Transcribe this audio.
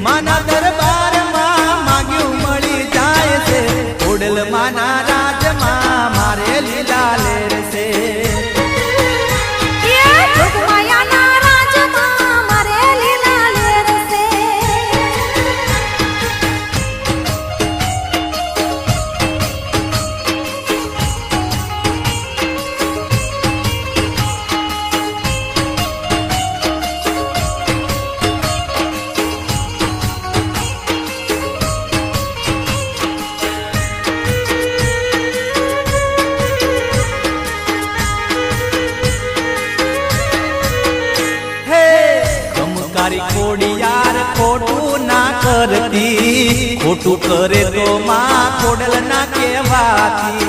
માના દરબારમાં માગ્યું મળી જાય છે ખોડલ માના રાજમાં મારે લીલા લેર છે ખોડિયાર ખોટું ના કરતી ખોટું કરે તો માં ખોડલ ના કહેવાતી